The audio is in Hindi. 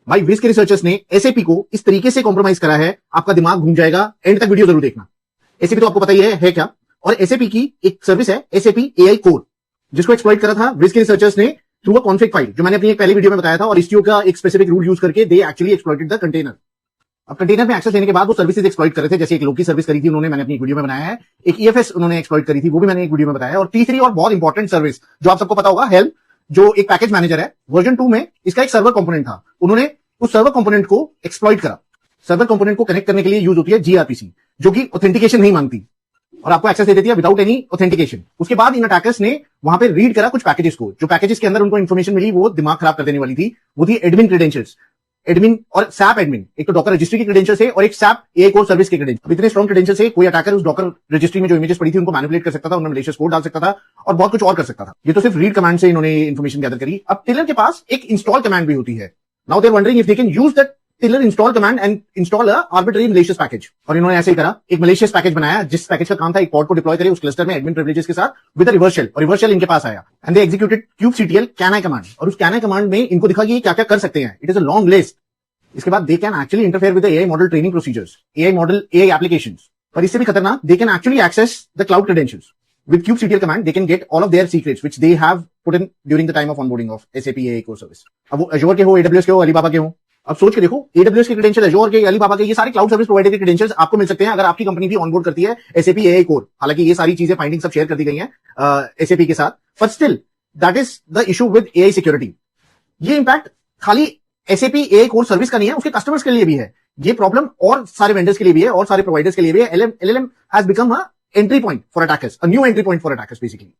भाई विज के रिसर्चर्स ने एसएपी को इस तरीके से कॉम्प्रोमाइज करा है, आपका दिमाग घूम जाएगा। एंड तक वीडियो जरूर देखना। एसएपी तो आपको पता ही है क्या। और एसएपी की एक सर्विस है एसएपी एआई कोर, जिसको एक्सप्लॉइट करा था विज के रिसर्चर्स ने थ्रू अ कॉन्फ्लिक्ट फाइल, जो मैंने अपनी एक पहले वीडियो में बताया था। और इस्टियो का एक स्पेसिफिक रूल यूज करके they actually exploited the container. अब कंटेनर में एक्सेस लेने के बाद वो सर्विसेज एक्सप्लॉइट कर रहे थे, जैसे एक लोकी सर्विस करी थी उन्होंने, मैंने अपनी वीडियो में बनाया है। एक ईएफएस उन्होंने एक्सप्लॉइट करी थी, वो भी मैंने एक वीडियो में बताया। और तीसरी और बहुत इंपॉर्टेंट सर्विस जो आप सबको पता होगा, हेल्प, जो एक पैकेज मैनेजर है, वर्जन 2 में इसका एक सर्वर कंपोनेंट था। उन्होंने उस सर्वर कंपोनेंट को एक्सप्लॉइट करा। सर्वर कंपोनेंट को कनेक्ट करने के लिए यूज होती है जीआरपीसी, जो कि ऑथेंटिकेशन नहीं मांगती और आपको एक्सेस दे देती है विदाउट एनी ऑथेंटिकेशन। उसके बाद इन अटैकर्स ने वहां पे रीड करा कुछ पैकेजेस को, जो पैकेजेस के अंदर उनको इन्फॉर्मेशन मिली वो दिमाग खराब कर देने वाली थी। वो थी एडमिन क्रेडेंशियल्स, एडमिन और सैप एडमिन। एक तो डॉकर रजिस्ट्री की क्रेडेंशियल्स है और एक सैप एआई कोर सर्विस के क्रेडेंशियल। इतने स्ट्रॉन्ग क्रेडेंशियल्स है, कोई अटैकर उस डॉकर रजिस्ट्री में जो इमेजेस पड़ी थी उनको मैनिपुलेट कर सकता था, उनमें मैलिशियस कोड डाल सकता था और बहुत कुछ और कर सकता था। ये तो सिर्फ रीड कमांड से इन्होंने इन्फॉर्मेशन गैदर करी। अब टिलर के पास एक इंस्टॉल कमांड भी होती है। Now they are wondering if they can use that tiller install command and install a arbitrary malicious package. और इन्होंने ऐसे ही करा, एक मैलिशियस पैकेज बनाया जिस पैकेज का काम था एक पॉड को डिप्लॉय करे उस क्लस्टर में एडमिन प्रिविलेजेस के साथ विद अ रिवर्स शेल। और रिवर्स शेल इनके पास आया and they executed kubectl can I command. और उस can I कमांड में इनको दिखा कि ये क्या क्या कर सकते हैं। It is a long list. इसके बाद they can actually interfere with the AI model training procedures, AI model AI applications. पर इससे भी खतरनाक, they can actually access the cloud credentials. With kubectl command, they can get all of their secrets which they have put in during the time of onboarding of SAP AI core service. अब वो Azure के हो, AWS के हो, Alibaba के हो। अब सोच के देखो, AWS के क्रेडेंशियल, Azure के, Alibaba के, ये सारे क्लाउड सर्विस प्रोवाइडर के क्रेडेंशियल्स आपको मिल सकते हैं अगर आपकी कंपनी भी ऑनबोर्ड करती है SAP AI core। हालांकि ये सारी चीजें फाइंडिंग सब शेयर कर दी गई हैं SAP के साथ, पर still that is the issue with AI security. ये इंपैक्ट खाली SAP AI core सर्विस का नहीं है, उसके कस्टमर्स के लिए भी है। ये प्रॉब्लम और सारे वेंडर्स के लिए भी है और सारे प्रोवाइडर्स के लिए भी है। LLM has become a entry point for attackers, a new entry point for attackers basically.